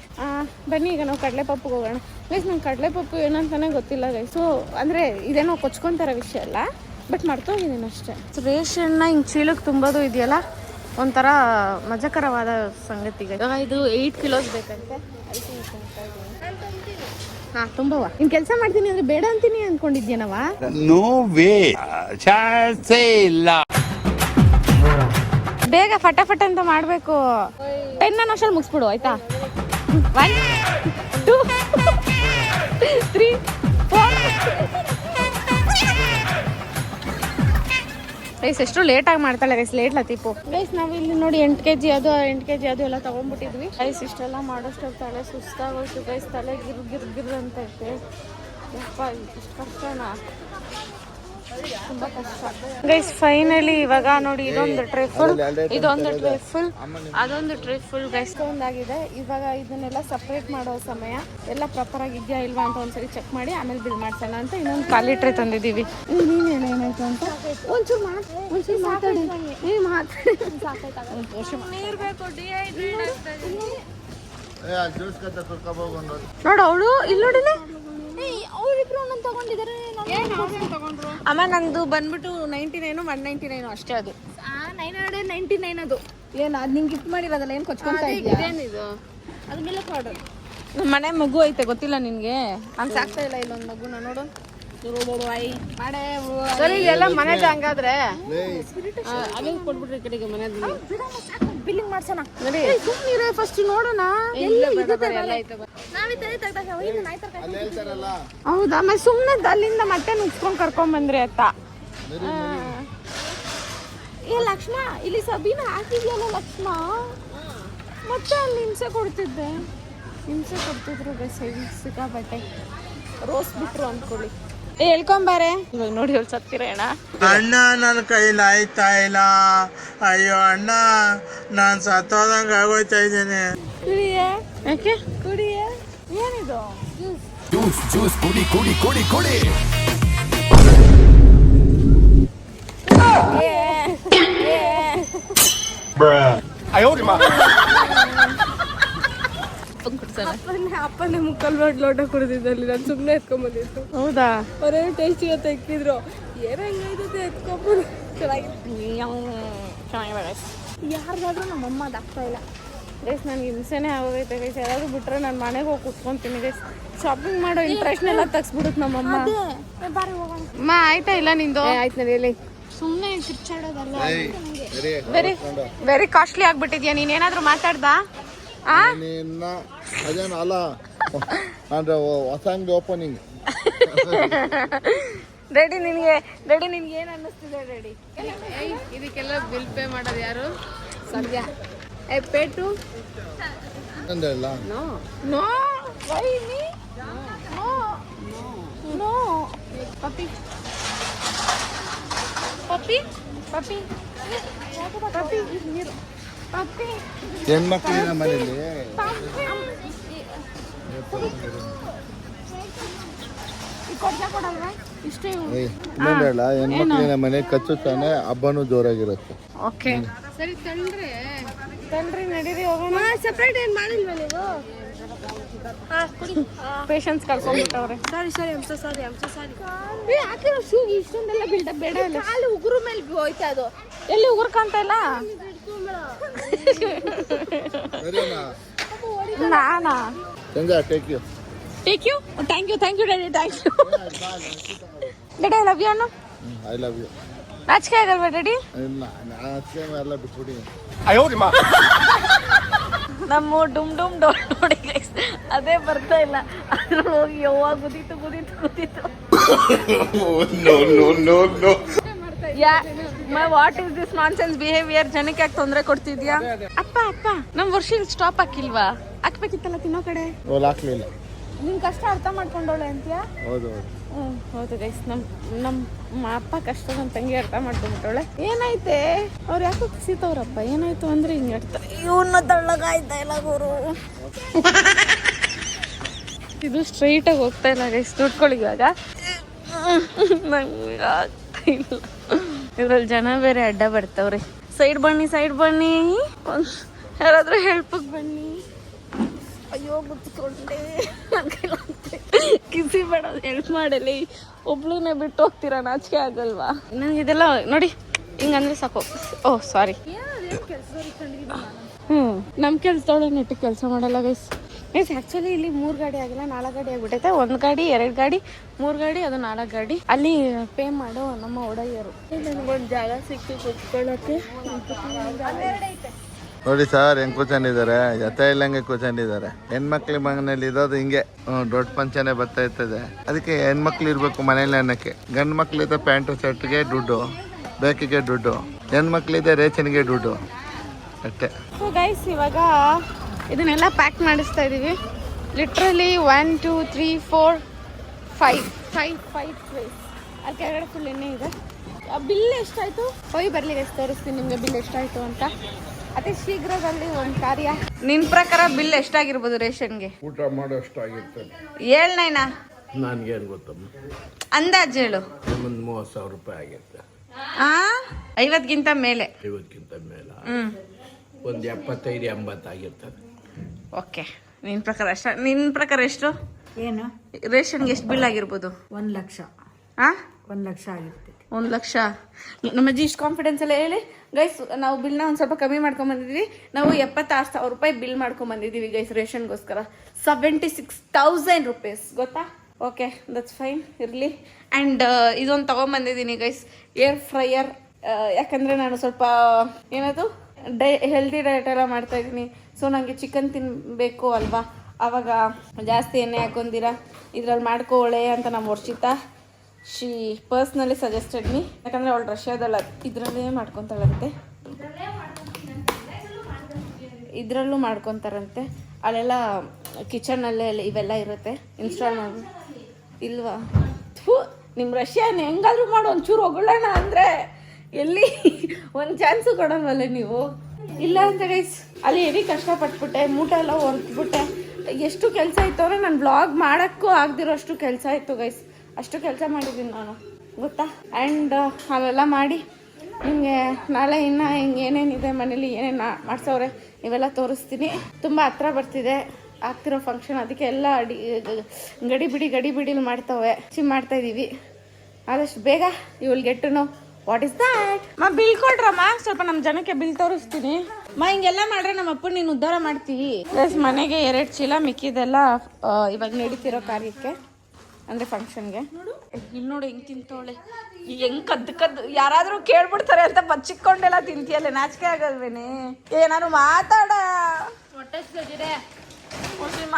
ಬನ್ನಿ ಈಗ ನಾವು ಕಡಲೆ ಪಪ್ಪುಗೆ ಹೋಗೋಣ ಗೈಸ್. ನಂಗೆ ಕಡಲೆ ಪಪ್ಪು ಏನಂತಾನೆ ಗೊತ್ತಿಲ್ಲ ಗೈಸ್. ಸೊ ಅಂದರೆ ಇದೇನೋ ಕೊಚ್ಕೊಂತಾರ ವಿಷಯ ಅಲ್ಲ, ಬಟ್ ಮರ್ತೋಗಿದ್ದೀನಿ ಅಷ್ಟೇ. ರೇಷನ್ನ ಹಿಂಗೆ ಚೀಲಕ್ಕೆ ತುಂಬೋದು ಇದೆಯಲ್ಲ, ಒಂಥರ ಮಜಕರವಾದ ಸಂಗತಿ. ಇದು 8 kilos ಬೇಕಂತೆ. ಹಾಂ ತುಂಬವ. ಇನ್ನು ಕೆಲಸ ಮಾಡ್ತೀನಿ ಅಂದರೆ ಬೇಡ ಅಂತೀನಿ ಅಂದ್ಕೊಂಡಿದ್ಯೇನವ? ನೋ ವೇ, ಚಾನ್ಸೇ ಇಲ್ಲ. ಬೇಗ ಫಟಾಫಟ್ ಅಂತ ಮಾಡಬೇಕು. 10 ನಿಮಿಷದಲ್ಲಿ ಮುಗಿಸ್ಬಿಡು ಆಯ್ತಾ? 1 2 3 4 ಗೈಸ್ ಎಷ್ಟು ಲೇಟಾಗಿ ಮಾಡ್ತಾಳೆ ಗೈಸ್. Late ಲತೀಪು guys. ನಾವು ಇಲ್ಲಿ ನೋಡಿ 8 kg ಅದು 8 kg ಅದು ಎಲ್ಲ ತೊಗೊಂಡ್ಬಿಟ್ಟಿದ್ವಿ ಗೈಸ್. ಇಷ್ಟೆಲ್ಲ ಮಾಡೋಷ್ಟು ತಲೆ ಸುಸ್ತಾಗೋಯ್ತು ಗೈಸ್. ತಲೆ ಗಿರ್ ಅಂತ ಐತೆ. ಯಪ್ಪ ಇಷ್ಟು ಕಷ್ಟನಾ? ತುಂಬ ಕಷ್ಟ ಗೈಸ್. ಫೈನಲಿ ಇವಾಗ ನೋಡಿ ಇದೊಂದು ಟ್ರೇ ಫುಲ್, ಇದೊಂದು ಟ್ರೇ ಫುಲ್, ಅದೊಂದು ಟ್ರೇ ಫುಲ್ ಗೈಸ್ ಒಂದಾಗಿದೆ. ಇವಾಗ ಇದನ್ನೆಲ್ಲ ಸಪ್ರೇಟ್ ಮಾಡೋ ಸಮಯ. ಎಲ್ಲ ಪ್ರಾಪರ್ ಆಗಿದೆಯಾ ಇಲ್ವಾ ಅಂತ ಒಂದ್ಸರಿ ಚೆಕ್ ಮಾಡಿ ಆಮೇಲೆ ಬಿಲ್ ಮಾಡ್ಸೋಣ ಅಂತ ಇನ್ನೊಂದು ಖಾಲಿ ಟ್ರೇ ತಂದಿದ್ದೀವಿ. ನೀನೇನು ಏನಾಯ್ತು ಅಂತ ಒಂಚೂರು ಮಾತಾಡಿ. ನೀರು ಬೇಕು, ನೋಡು ಅವಳು ಇಲ್ಲಿ ನೋಡಿನಿ. ಅವರಿಬ್ರು ಒಂದೊಂದು ತಗೊಂಡಿದ್ದಾರೆ. ಅಮ್ಮ ನಂದು ಬಂದ್ಬಿಟ್ಟು 99 199 ಅಷ್ಟೇ. ಅದು 999 ಅದು. ಏನು ಅದು ನಿಂಗೆ ಗಿಫ್ಟ್ ಮಾಡಿರೋದಲ್ಲ? ಏನು ಕೊಚ್ಕೊಂತ ಇದೆಯಾ? ಏನಿದು? ಅದು ಮಿಲ್ಕ್ ಪೌಡರ್. ನಮ್ಮ ಮನೆ ಮಗು ಐತೆ ಗೊತ್ತಿಲ್ಲ ನಿನ್ಗೆ ಹಂಗ್ ಸಾಕ್ತಾ ಇಲ್ಲ ಇಲ್ಲೊಂದು ಮಗುನ ನೋಡು ಸರಿ ಇದೆಲ್ಲ ಮನೆಗೆ ಹಂಗಾದ್ರೆ ಅಲ್ಲಿ ಕೊಟ್ಬಿಟ್ರಿ ಈ ಕಡೆಗೆ ಮನೆ ಬಿಲ್ಲಿಂಗ್ ಮಾಡ್ಸೋಣ ನೋಡಿ ಸುಮ್ಮನೆ ಫಸ್ಟ್ ನೋಡೋಣ ಹೌದಾ ಮತ್ತೆ ಸುಮ್ಮನೆ ಅಲ್ಲಿಂದ ಮತ್ತೆ ನುಗ್ಸ್ಕೊಂಡ್ ಕರ್ಕೊಂಡ್ ಬಂದ್ರಿ ಅತ್ತ ಏ ಲಕ್ಷ್ಮ ಇಲ್ಲಿ ಸಬೀನ ಹಾಕಿದ್ಯಲ್ಲ ಲಕ್ಷ್ಮ ಮತ್ತೆ ಅಲ್ಲಿ ಹಿಂಸೆ ಕೊಡ್ತಿದ್ದೆ ಹಿಂಸೆ ಕೊಡ್ತಿದ್ರು ಸಿಕ್ಕಾಪಟ್ಟೆ ರೋಸ್ ಬಿಟ್ರು ಅಂದ್ಕೊಳ್ಳಿ ಹೇಳ್ಕೊಂಬಾರೆ ಇವಾಗ ನೋಡಿ ಹೇಳಿ ಸತ್ತಿರೇಣ ಅಣ್ಣ ನನ್ನ ಕೈಲಿ ಆಯ್ತಾ ಇಲ್ಲ ಅಯ್ಯೋ ಅಣ್ಣ ನಾನು ಸತ್ತೋದಂಗ ಆಗೋಯ್ತಾ ಇದ್ದೇನೆ ಕುಡಿಯೇ ಯಾಕೆ ಕುಡಿಯೇ ಏನಿದು ಜ್ಯೂಸ್ ಜ್ಯೂಸ್ ಕುಡಿ ಕುಡಿ ಕುಡಿ ಕುಡಿ ಅಪ್ಪನೇ ಮುಕ್ಕಲ್ ಲೋಟ ಕುಡಿದಿದ್ದಲ್ಲಿ ನಾನು ಸುಮ್ಮನೆ ಎತ್ಕೊಂಬಂದಿತ್ತು ಹೌದಾ ಅವರೇ ಟೇಸ್ಟಿಗೆ ತೆಕ್ಕಿದ್ರು ಏನೋ ಹೆಂಗೈತೆ ಎತ್ಕೊಂಬಂದು ಚೆನ್ನಾಗಿದೆ ಯಾರಿಗಾದ್ರೂ ನಮ್ಮಮ್ಮ ಅದಾಗ್ತಾ ಇಲ್ಲ ಗೈಸ್ ನನಗೆ ಹಿಂಸೆನೇ ಆಗೋಗೈತೆ ಗೈಸ್ ಯಾರಾದ್ರೂ ಬಿಟ್ರೆ ನಾನು ಮನೆಗೆ ಹೋಗಿ ಕುತ್ಕೊಂತೀನಿ ಗೈಸ್ ಶಾಪಿಂಗ್ ಮಾಡೋ ಇಂಟ್ರೆಸ್ಟ್ ಎಲ್ಲ ತಗ್ಸ್ಬಿಡುತ್ತೆ ನಮ್ಮಮ್ಮ ಅಮ್ಮ ಆಯ್ತಾ ಇಲ್ಲ ನಿಂದು ಆಯ್ತು ನಡೆಯಲಿ ಸುಮ್ಮನೆ ಕಿರ್ಚಾಡೋದಲ್ಲ ವೆರಿ ವೆರಿ ಕಾಸ್ಟ್ಲಿ ಆಗ್ಬಿಟ್ಟಿದ್ಯಾ ನೀನೇನಾದ್ರೂ ಮಾತಾಡ್ದಾ ಅದೇನು ಅಲ್ಲ ಅಂದ್ರೆ ಹೊಸ ಅಂಗಡಿ ಓಪನಿಂಗ್ ರೆಡಿ ನಿನ್ಗೆ ಏನು ಅನ್ನಿಸ್ತಿದೆ ರೆಡಿ ಇದಕ್ಕೆಲ್ಲ ಬಿಲ್ ಪೇ ಮಾಡೋದು ಯಾರು ಸಂಧ್ಯಾ ಪೇಟು ಅಂದ್ರಲ್ಲ ನೋ ವೈ ಮೀ ನೋ ಪಪ್ಪಿ ಪಪ್ಪಿ ಪಪ್ಪಿ ಪಪ್ಪಿ ನೀರು ಪಪ್ಪಿ ಹೆಣ್ಮಕ್ಳಿನ ಮನೇಲಿ ಕೊಡಲ್ವಾ ಇಷ್ಟೇ ಇನ್ನೊಂದಲ್ಲ ಹೆಣ್ಮಕ್ಳಿನ ಮನೆ ಕಚ್ಚುತ್ತಾನೆ ಹಬ್ಬನೂ ಜೋರಾಗಿರುತ್ತೆ. ಓಕೆ ಸರಿ ತಳ್ರಿ ನಡೀರಿ ಹೋಗೋಣ ಸಪ್ರೇಟ್ ಏನು ಮಾಡಿಲ್ವಾ ನೀವು ಪೇಷನ್ಸ್ ಕಳ್ಕೊಂಡ್ಬಿಟ್ಟವ್ರೆ ಸಾರಿ ಸಾರಿ ಹಾಕಿರೋ ಶೂ ಇಷ್ಟೊಂದೆಲ್ಲ ಬಿಲ್ಡಪ್ ಬೇಡ ಇಲ್ಲ ಅಲ್ಲಿ ಉಗುರು ಮೇಲೆ ಹೋಯ್ತಾ ಅದು ಎಲ್ಲಿ ಉಗುರು ಕಾಣ್ತಾ ಇಲ್ಲ ಸರಿನಾ ನಾನಾ ಸಂಜೆ take you thank you daddy thank you daddy I love you ಅನ್ನು ಐ ಲವ್ ಯು ನಾಚಿಕೆ ಆಗಲ್ವಾ ಡ್ಯಾಡಿ ಇಲ್ಲ ನಾನು ಎಲ್ಲ ಬಿಟ್ಬಿಡಿ ನಮ್ಮ ಡುಮ್ ನೋಡಿ ಗೈಸ್ ಅದೇ ಬರ್ತಾ ಇಲ್ಲ ಅದ್ರಲ್ಲಿ ಹೋಗಿ ಯಾವಾಗ ಕುದೀತು what is this nonsense behaviour ಜನಕ್ಕೆ ಯಾಕೆ ತೊಂದರೆ ಕೊಡ್ತಿದ್ಯಾ ಅಪ್ಪ ನಮ್ ವರ್ಷ ಸ್ಟಾಪ್ ಹಾಕಿಲ್ವಾ ಹಾಕ್ಬೇಕಿತ್ತಲ್ಲ ತಿನ್ನೋ ಕಡೆ ಹಾಕ್ಲಿಲ್ಲ ನಿನ್ ಕಷ್ಟ ಅರ್ಥ ಮಾಡ್ಕೊಂಡವಳೆ ಅಂತೀಯಾ ಹೌದು ಹೌದು ಗೈಸ್ ನಮ್ಮ ಅಪ್ಪ ಕಷ್ಟ ನನ್ನ ತಂಗಿ ಅರ್ಥ ಮಾಡ್ಕೊಂಡ್ಬಿಟ್ಟವಳೆ ಏನಾಯ್ತೆ ಅವ್ರು ಯಾಕೋ ಕುಸಿತವ್ರಪ್ಪ ಏನಾಯ್ತು ಅಂದ್ರೆ ಹಿಂಗೆ ಹೇಳ್ತಾರೆ ಇವನ್ನ ತಳ್ಳಗಾಯ್ತಾ ಇಲ್ಲ ಗುರು ಇದು ಸ್ಟ್ರೈಟ್ ಆಗಿ ಹೋಗ್ತಾ ಇಲ್ಲ ಗೈಸ್ ದುಡ್ಕೊಳ್ಳಿ ಇವಾಗ ನಂಗೆ ಆಗ್ತಾ ಇಲ್ಲ ಇದ್ರಲ್ಲಿ ಜನ ಬೇರೆ ಅಡ್ಡ ಬರ್ತಾವ್ರಿ ಸೈಡ್ ಬನ್ನಿ ಯಾರಾದ್ರೂ ಹೆಲ್ಪಿಗೆ ಬನ್ನಿ ಅಯ್ಯೋ ಗುರ್ತಿಕೊಂಡೆ ಕಿಸಿ ಬೇಡ ಹೆಲ್ಪ್ ಮಾಡಲಿ ಒಬ್ಳನ್ನ ಬಿಟ್ಟು ಹೋಗ್ತೀರಾ ನಾಚಿಕೆ ಆಗಲ್ವಾ ನನಗೆ ಇದೆಲ್ಲ ನೋಡಿ ಹಿಂಗಂದ್ರೆ ಸಾಕು ಓಹ್ ಸಾರಿ ನಮ್ಮ ಕೆಲ್ಸದೊಳಗೆ ನೆಟ್ಟಿಗೆ ಕೆಲಸ ಮಾಡಲ್ಲ ಗೈಸ್ ಆ್ಯಕ್ಚುಲಿ ಇಲ್ಲಿ 3 ಗಾಡಿ ಆಗಿಲ್ಲ 4 ಗಾಡಿ ಆಗ್ಬಿಟ್ಟೈತೆ 1 ಗಾಡಿ 2 ಗಾಡಿ 3 ಗಾಡಿ ಅದು 4 ಗಾಡಿ ಅಲ್ಲಿ ಪೇ ಮಾಡೋ ನಮ್ಮ ಒಡೆಯರು ನನಗೊಂದು ಜಾಗ ಸಿಕ್ತು ಕೂತ್ಕೊಳ್ಳೋಕ್ಕೆ ನೋಡಿ ಸರ್ ಹೆಂಗ್ ಕೂತ್ಕೊಂಡಿದ್ದಾರೆ ಜೊತೆ ಇಲ್ಲಂಗೆ ಕೂತ್ಕೊಂಡಿದ್ದಾರೆ ಹೆಣ್ಮಕ್ಳ ಮನೇಲಿ ಇರೋದು ಹಿಂಗೆ ದೊಡ್ಡ ಪಂಚನೆ ಬರ್ತಾ ಇರ್ತದೆ ಅದಕ್ಕೆ ಹೆಣ್ಮಕ್ಳು ಇರ್ಬೇಕು ಮನೇಲಿ ಅನ್ನಕ್ಕೆ ಗಂಡು ಮಕ್ಳಿದೆ ಪ್ಯಾಂಟು ಶರ್ಟ್ಗೆ ದುಡ್ಡು ಬೇಕಿಗೆ ದುಡ್ಡು ಹೆಣ್ಮಕ್ಳಿದೆ ರೇಷನ್ಗೆ ದುಡ್ಡು ಅಷ್ಟೇ. ಸೊ ಗೈಸ್ ಇವಾಗ ಇದನ್ನೆಲ್ಲ ಪ್ಯಾಕ್ ಮಾಡಿಸ್ತಾ ಇದೀವಿ ಲಿಟ್ರಲಿ 1 2 3 4 5 ಟ್ರೇಸ್ ಅಲ್ಲಿ ಕೆಳಗಡೆ ಫುಲ್ ಎಣ್ಣೆ ಇದೆ ಬಿಲ್ ಎಷ್ಟಾಯ್ತು ಹೋಗಿ ಬರ್ಲಿ ಗೈಸ್ ತೋರಿಸ್ತೀನಿ ನಿಮ್ಗೆ ಬಿಲ್ ಎಷ್ಟಾಯ್ತು ಅಂತ ಅತಿ ಶೀಘ್ರದಲ್ಲಿ ಒಂದು ಕಾರ್ಯ ನಿನ್ ಪ್ರಕಾರ ಬಿಲ್ ಎಷ್ಟಾಗಿರ್ಬೋದು ರೇಷನ್ಗೆ ಊಟ ಮಾಡೋಷ್ಟು ಆಗಿರ್ತದೆ ಹೇಳ್ನೈನಾ ನನ್ಗೇನು ಗೊತ್ತಮ್ಮ ಅಂದಾಜು ಹೇಳು ಒಂದು 30,000 ರೂಪಾಯಿ ಆಗಿರುತ್ತೆ 50ಗಿಂತ ಮೇಲೆ 50ಕ್ಕಿಂತ ಮೇಲೆ ಒಂದು 75-80 ಆಗಿರ್ತದೆ ಓಕೆ ನಿನ್ ಪ್ರಕಾರ ಎಷ್ಟು ಏನು ರೇಷನ್ಗೆ ಎಷ್ಟು ಬಿಲ್ ಆಗಿರ್ಬೋದು 1 ಲಕ್ಷ 1 1 ಲಕ್ಷ ಆಗಿರ್ತೈತಿ 1 ಲಕ್ಷ ನಮ್ಮಜ್ಜಿ ಇಷ್ಟು ಕಾನ್ಫಿಡೆನ್ಸ್ ಎಲ್ಲ ಹೇಳಿ ಗೈಸ್ ನಾವು ಬಿಲ್ನ ಒಂದು ಸ್ವಲ್ಪ ಕಮ್ಮಿ ಮಾಡ್ಕೊಂಬಂದಿದ್ವಿ. ನಾವು 76,000 ರೂಪಾಯಿ ಬಿಲ್ ಮಾಡ್ಕೊಂಬಂದಿದ್ದೀವಿ ಗೈಸ್ ರೇಷನ್ಗೋಸ್ಕರ. 76,000 ರೂಪೀಸ್ ಗೊತ್ತಾ? ಓಕೆ ದಟ್ಸ್ ಫೈನ್ ಇರಲಿ. ಆ್ಯಂಡ್ ಇದೊಂದು ತೊಗೊಂಬಂದಿದ್ದೀನಿ ಗೈಸ್, ಏರ್ ಫ್ರೈಯರ್. ಯಾಕಂದರೆ ನಾನು ಸ್ವಲ್ಪ ಏನದು ಹೆಲ್ದಿ ಡಯಟ್ ಎಲ್ಲ ಮಾಡ್ತಾಯಿದ್ದೀನಿ. ಸೊ ನನಗೆ ಚಿಕನ್ ತಿನ್ನಬೇಕು ಅಲ್ವಾ, ಆವಾಗ ಜಾಸ್ತಿ ಎಣ್ಣೆ ಹಾಕೊಂದಿರ ಇದ್ರಲ್ಲಿ ಮಾಡ್ಕೊಳ್ಳೆ ಅಂತ ನಮ್ಮ Varshitha she personally suggested me. ಯಾಕಂದರೆ ಅವಳು ರಷ್ಯಾದಲ್ಲ ಇದರಲ್ಲೇ ಮಾಡ್ಕೊತಾಳಂತೆ, ಇದರಲ್ಲೂ ಮಾಡ್ಕೊತಾರಂತೆ. ಅಲ್ಲೆಲ್ಲ ಕಿಚನಲ್ಲೇ ಇವೆಲ್ಲ ಇರುತ್ತೆ ಇನ್ಸ್ಟಾಲ್ ಮಾಡಿ. ಇಲ್ವಾ ನಿಮ್ಮ ರಷ್ಯಾನ ಹೆಂಗಾದ್ರೂ ಮಾಡಿ ಒಂಚೂರು ಹೊಗಳೋಣ ಅಂದರೆ ಎಲ್ಲಿ ಒಂದು ಚಾನ್ಸು ಕೊಡೋಲ್ವಲ್ಲ ನೀವು. ಇಲ್ಲ ಅಂತ ಗೈಸ್ ಅಲ್ಲಿ ಹೆವಿ ಕಷ್ಟಪಟ್ಬಿಟ್ಟೆ, ಮೂಟ ಎಲ್ಲ ಹೊರಟ್ಬಿಟ್ಟೆ. ಎಷ್ಟು ಕೆಲಸ ಇತ್ತು ಅಂದರೆ ನಾನು ವ್ಲಾಗ್ ಮಾಡೋಕ್ಕೂ ಆಗದಿರೋ ಅಷ್ಟು ಕೆಲಸ ಇತ್ತು ಗೈಸ್. ಅಷ್ಟು ಕೆಲಸ ಮಾಡಿದ್ದೀನಿ ನಾನು ಗೊತ್ತಾ. ಆ್ಯಂಡ್ ಅವೆಲ್ಲ ಮಾಡಿ ನಿಮಗೆ ನಾಳೆ ಇನ್ನು ಹಿಂಗೆ ಏನೇನಿದೆ ಮನೇಲಿ ಏನೇನು ಮಾಡ್ಸವ್ರೆ ಇವೆಲ್ಲ ತೋರಿಸ್ತೀನಿ. ತುಂಬ ಹತ್ರ ಬರ್ತಿದೆ ಆಗ್ತಿರೋ ಫಂಕ್ಷನ್, ಅದಕ್ಕೆ ಎಲ್ಲ ಗಡಿ ಬಿಡಿಲಿ ಮಾಡ್ತವೆ ಮಾಡ್ತಾಯಿದ್ದೀವಿ. ಆದಷ್ಟು ಬೇಗ you will get to know what is that. Bill ಕೊಡ್ರಮ್ಮ, ಸ್ವಲ್ಪ ನಮ್ಮ ಜನಕ್ಕೆ ಬಿಲ್ ತೋರಿಸ್ತೀನಿ. ಹಿಂಗೆಲ್ಲ ಮಾಡ್ರೆ ನಮ್ಮ ಅಪ್ಪ ನೀನು ಉದ್ಧಾರ ಮಾಡ್ತೀವಿ. ಪ್ಲಸ್ ಮನೆಗೆ 2 ಚೀಲ ಮಿಕ್ಕಿದೆಲ್ಲ ಇವಾಗ ನಡೀತಿರೋ ಕಾರ್ಯಕ್ಕೆ ಅಂದರೆ ಫಂಕ್ಷನ್ಗೆ. ಇಲ್ಲಿ ನೋಡಿ ಹೆಂಗೆ ತಿಂತವಳೆ, ಹೆಂಗೆ ಕದ್ದು ಯಾರಾದರೂ ಕೇಳ್ಬಿಡ್ತಾರೆ ಅಂತ ಬಚ್ಚಿಕೊಂಡೆಲ್ಲ ತಿಂತೀಯಲ್ಲ, ನಾಚಿಕೆ ಆಗಲ್ವೇನೆ? ನಾನು ಮಾತಾಡ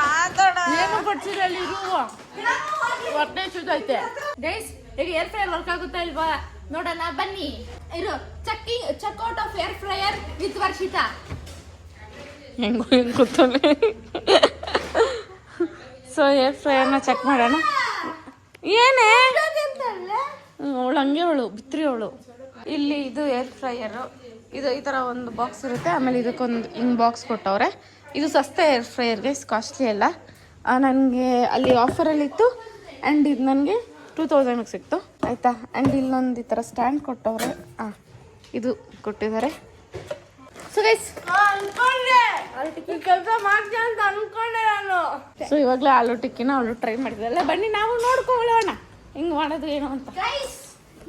ಮಾತಾಡ ಏನು ಬಡ್ಸಿರಲ್ಲಿ ಹೊಟ್ಟೆ ಚುದೈತೆ ಗೈಸ್. ಈಗ ಏರ್ ಫ್ರೈಯರ್ ವರ್ಕ್ ಆಗುತ್ತಾ ಇಲ್ವಾ ನೋಡೋಣ ಬನ್ನಿ. ಇರು check out of air fryer with Varshitha. ಹೆಂಗೆ ಗೊತ್ತಾನೆ. ಸೊ ಏರ್ ಫ್ರೈಯರ್ನ ಚೆಕ್ ಮಾಡೋಣ. ಏನೇ ಅವಳು ಹಂಗೆ ಅವಳು ಬಿತ್ರಿ ಅವಳು. ಇಲ್ಲಿ ಇದು ಏರ್ ಫ್ರೈಯರು, ಇದು ಈ ಥರ ಒಂದು ಬಾಕ್ಸ್ ಇರುತ್ತೆ. ಆಮೇಲೆ ಇದಕ್ಕೊಂದು ಹಿಂಗೆ ಬಾಕ್ಸ್ ಕೊಟ್ಟವ್ರೆ. ಇದು ಸಸ್ತೆ ಏರ್ ಫ್ರೈಯರ್ ಗೈಸ್, ಕಾಸ್ಟ್ಲಿ ಅಲ್ಲ. ನನಗೆ ಅಲ್ಲಿ ಆಫರಲ್ಲಿತ್ತು ಆ್ಯಂಡ್ ಇದು ನನಗೆ 2000ಗೆ ಸಿಕ್ತು ಆಯಿತಾ. ಆ್ಯಂಡ್ ಇಲ್ಲೊಂದು ಈ ಥರ ಸ್ಟ್ಯಾಂಡ್ ಕೊಟ್ಟವ್ರೆ. ಇದು ಕೊಟ್ಟಿದ್ದಾರೆ. ಸೊ ಗೈಸ್ ಕೆಲಸ ಮಾಡ್ತೀನಿ ಅಂತ ಅನ್ಕೊಂಡೆ ನಾನು. ಸೊ ಇವಾಗಲೇ ಆಲೂ ಟಿಕ್ಕಿನ ಅವಳು ಟ್ರೈ ಮಾಡಿದ್ರಲ್ಲ, ಬನ್ನಿ ನಾವು ನೋಡ್ಕೊಳ್ಳೋಣ ಹಿಂಗೆ ಮಾಡೋದು ಏನು ಅಂತ.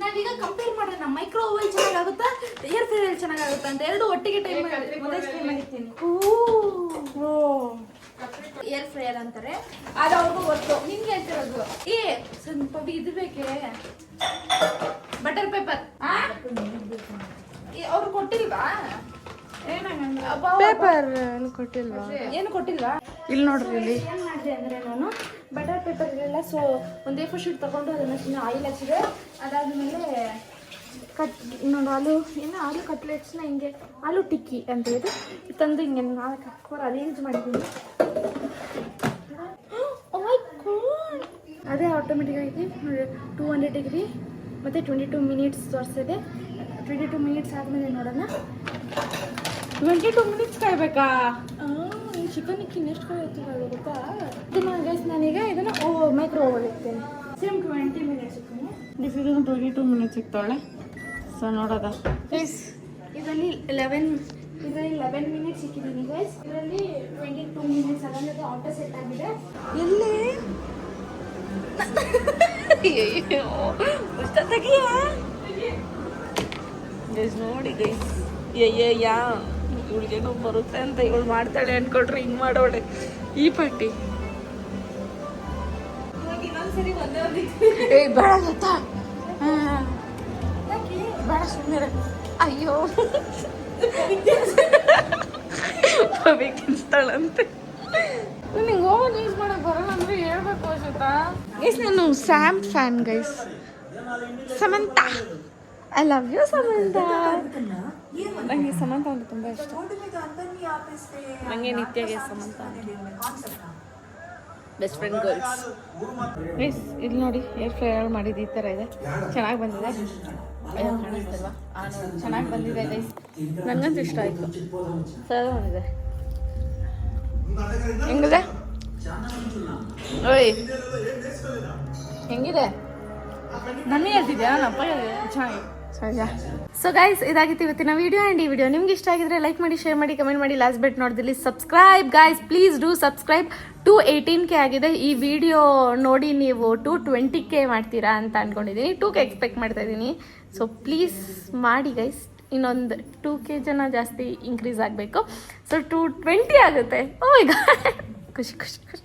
ನಾವೀಗ ಕಂಪೇರ್ ಮಾಡೋಣ, ಮೈಕ್ರೋವೇವ್ ಚೆನ್ನಾಗಾಗುತ್ತಾ ಏರ್ ಫ್ರೈಯರ್ ಚೆನ್ನಾಗಾಗುತ್ತಾ ಅಂತ. ಎರಡು ಒಟ್ಟಿಗೆ ಟ್ರೈ ಮಾಡಿರ್ತೀನಿ. ಏರ್ ಫ್ರೈಯರ್ ಅಂತಾರೆ, ಅದು ಅವ್ರಿಗೂ ಗೊತ್ತು. ನಿಮ್ಗೆ ಹೇಳ್ತಿರೋದು ಸ್ವಲ್ಪ ಇದು ಬೇಕೇ ಬಟರ್ ಪೇಪರ್. ಅವ್ರು ಕೊಟ್ಟಿಲ್ವಾ? ಪೇಪರ್ ಕೊಟ್ಟಿಲ್ವಾ? ಏನು ಕೊಟ್ಟಿಲ್ವಾ? ಇಲ್ಲಿ ನೋಡ್ರಿ, ಇಲ್ಲಿ ಏನು ಮಾಡಿದೆ ಅಂದರೆ ನಾನು ಬಟರ್ ಪೇಪರ್ ಇರಲಿಲ್ಲ. ಸೊ ಒಂದು A4 ಶೀಟ್ ತೊಗೊಂಡು ಅದನ್ನು ಸುಮ್ಮನೆ ಆಯಿಲ್ ಹಚ್ಚಿದೆ. ಅದಾದಮೇಲೆ ಆಲೂ ಕಟ್ಲೆಟ್ಸ್ನ ಹಿಂಗೆ ಆಲೂ ಟಿಕ್ಕಿ ಅಂತ ಹೇಳಿದ್ರು ತಂದು ಹಿಂಗೆ 4 ಹಾಕೋರು ಅರೇಂಜ್ ಮಾಡಿದ್ದೀನಿ. ಅದೇ ಆಟೋಮೆಟಿಕ್ಕಾಗಿ 200 ಡಿಗ್ರಿ ಮತ್ತು 22 ಮಿನಿಟ್ಸ್ ತೋರಿಸಿದೆ. 22 ಮಿನಿಟ್ಸ್ ಆದಮೇಲೆ ನೋಡೋಣ. 22 ಮಿನಿಟ್ಸ್ ಕಾಯ್ಬೇಕಾ? ಚಿಕನ್ ಇಕ್ಕಿನ ಎಷ್ಟು ಕಾಯ್ತೀವಲ್ಲ ಗೊತ್ತಾ? ಇದನ್ನು ಗೈಸ್ ನಾನೀಗ ಇದನ್ನು ಮೈಕ್ರೋವೇವ್ ಇಡ್ತೇನೆ. ಸೇಮ್ 20 ಮಿನಿಟ್ಸ್ ಇರ್ತೀನಿ. ಇದನ್ನು 22 ಮಿನಿಟ್ಸ್ ಸಿಗ್ತಾಳೆ. ಸೊ ನೋಡೋದ ಗೈಸ್ ಇದರಲ್ಲಿ 11 ಮಿನಿಟ್ಸ್ ಸಿಕ್ಕಿದ್ದೀನಿ ಗೈಸ್. ಇದರಲ್ಲಿ 22 ಮಿನಿಟ್ಸ್ ಅದಲ್ಲದೆ ಆಟೋ ಸೆಟ್ ಆಗಿದೆ. ಎಲ್ಲಿ ಗೈಸ್ ನೋಡಿ ಗೈಸ್, ಇವಳಿಗೇನೋ ಬರುತ್ತೆ ಅಂತ ಇವಳು ಮಾಡ್ತಾಳೆ ಅನ್ಕೊಟ್ರೆ ಹಿಂಗೆ ಮಾಡೋಳೆ ಈ ಪಟ್ಟಿ. ಬೇಡ ಗೊತ್ತಾ, ಬೇಡ ಸುಮ್ಮನೆ. ಅಯ್ಯೋ ತಿನ್ಸ್ತಾಳಂತೆ. ನಿಂಗೆ ಓವನ್ ಯೂಸ್ ಮಾಡಕ್ಕೆ ಬರೋಲ್ಲ ಅಂದರೆ ಹೇಳ್ಬೇಕು ಅನ್ಸುತ್ತಾ ಗೈಸ್. ನಾನು Sam fan guys. Samantha, I love you Samantha. ನನಗೆ ಸಮಂತಾ ಅಂದ್ರೆ ತುಂಬ ಇಷ್ಟ. ನನಗೆ ನಿತ್ಯಗೆ Samantha best friend girls. Guys ಇಲ್ಲಿ ನೋಡಿ, ಏರ್ ಫ್ರೈಯರ್ ಮಾಡಿದ್ದು ಈ ಥರ ಇದೆ, ಚೆನ್ನಾಗಿ ಬಂದಿದೆ. ಕಾಣಿಸ್ತಲ್ವಾ? ಚೆನ್ನಾಗಿ ಬಂದಿದೆ ಗೈಸ್, ನನಗಂತೂ ಇಷ್ಟ ಆಯಿತು. ಸರಿ ಬಂದಿದೆ. ಹೆಂಗಿದೆ? ಓಯ್ ಹೆಂಗಿದೆ? ನನಗೆ ಹೇಳ್ತಿದ್ಯಾ? ನಪ್ಪ ಚೆನ್ನಾಗಿ. ಸೊ ಗೈಸ್ ಇದಾಗಿತ್ತು ಇವತ್ತಿನ ವಿಡಿಯೋ. ಆ್ಯಂಡ್ ಈ ವಿಡಿಯೋ ನಿಮ್ಗೆ ಇಷ್ಟ ಆಗಿದ್ರೆ ಲೈಕ್ ಮಾಡಿ, ಶೇರ್ ಮಾಡಿ, ಕಮೆಂಟ್ ಮಾಡಿ. ಲಾಸ್ಟ್ ಬೆಟ್ ನೋಡಿದಲ್ಲಿ subscribe guys, please do subscribe. 218K ಆಗಿದೆ. ಈ ವಿಡಿಯೋ ನೋಡಿ ನೀವು 220K ಮಾಡ್ತೀರಾ ಅಂತ ಅಂದ್ಕೊಂಡಿದ್ದೀನಿ. 2K ಎಕ್ಸ್ಪೆಕ್ಟ್ ಮಾಡ್ತಾ ಇದ್ದೀನಿ. ಸೊ ಪ್ಲೀಸ್ ಮಾಡಿ ಗೈಸ್. ಇನ್ನೊಂದು 2K ಜನ ಜಾಸ್ತಿ ಇನ್ಕ್ರೀಸ್ ಆಗಬೇಕು. ಸೊ 220 ಆಗುತ್ತೆ. ಓ ಈಗ ಖುಷಿ ಖುಷಿ ಖುಷಿ.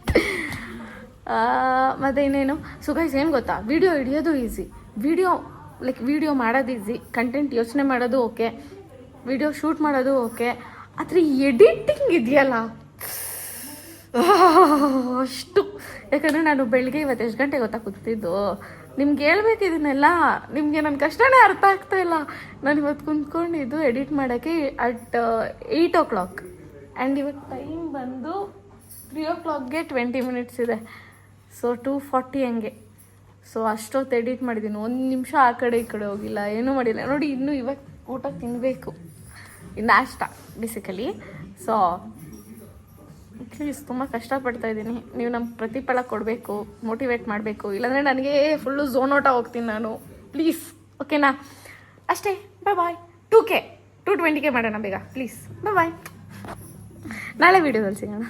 ಮತ್ತು ಇನ್ನೇನು ಸೊ ಗೈಸ್ ಏನು ಗೊತ್ತಾ, ವಿಡಿಯೋ ಹಿಡಿಯೋದು ಈಸಿ, ವಿಡಿಯೋ ಮಾಡೋದು ಈಸಿ, ಕಂಟೆಂಟ್ ಯೋಚನೆ ಮಾಡೋದು ಓಕೆ, ವಿಡಿಯೋ ಶೂಟ್ ಮಾಡೋದು ಓಕೆ, ಆದರೆ ಎಡಿಟಿಂಗ್ ಇದೆಯಲ್ಲ ಅಷ್ಟು. ಯಾಕಂದರೆ ನಾನು ಬೆಳಗ್ಗೆ ಇವತ್ತು ಎಷ್ಟು ಗಂಟೆಗೆ ಗೊತ್ತಾ ಕೂತಿದ್ದು, ನಿಮ್ಗೆ ಹೇಳ್ಬೇಕು ಇದನ್ನೆಲ್ಲ, ನಿಮಗೆ ನನ್ನ ಕಷ್ಟನೇ ಅರ್ಥ ಆಗ್ತಾ ಇಲ್ಲ. ನಾನು ಇವತ್ತು ಕುಂತ್ಕೊಂಡಿದ್ದು ಎಡಿಟ್ ಮಾಡೋಕ್ಕೆ ಅಟ್ 8 o'clock ಆ್ಯಂಡ್ ಇವತ್ತು ಟೈಮ್ ಬಂದು 3 o'clockಗೆ 20 minutes ಇದೆ. ಸೊ 2:40 ಹಂಗೆ. ಸೊ ಅಷ್ಟೊತ್ತು ಎಡಿಟ್ ಮಾಡಿದ್ದೀನಿ, 1 ನಿಮಿಷ ಆ ಕಡೆ ಈ ಕಡೆ ಹೋಗಿಲ್ಲ, ಏನೂ ಮಾಡಿಲ್ಲ ನೋಡಿ. ಇನ್ನೂ ಇವಾಗ ಊಟ ತಿನ್ನಬೇಕು, ನಾಷ್ಟ ಬೇಸಿಕಲಿ. ಸೊ ಪ್ಲೀಸ್ ತುಂಬ ಕಷ್ಟಪಡ್ತಾಯಿದ್ದೀನಿ, ನೀವು ನಮ್ಮ ಪ್ರತಿಫಲ ಕೊಡಬೇಕು, ಮೋಟಿವೇಟ್ ಮಾಡಬೇಕು, ಇಲ್ಲಾಂದರೆ ನನಗೆ ಫುಲ್ಲು ಝೋನ್ ಔಟ ಹೋಗ್ತೀನಿ ನಾನು. ಪ್ಲೀಸ್ ಓಕೆನಾ? ಅಷ್ಟೇ, ಬಾಯ್. 220K ಮಾಡೋಣ ಬೇಗ ಪ್ಲೀಸ್. ಬಾಯ್. ನಾಳೆ ವೀಡಿಯೋದಲ್ಲಿ ಸಿಗೋಣ.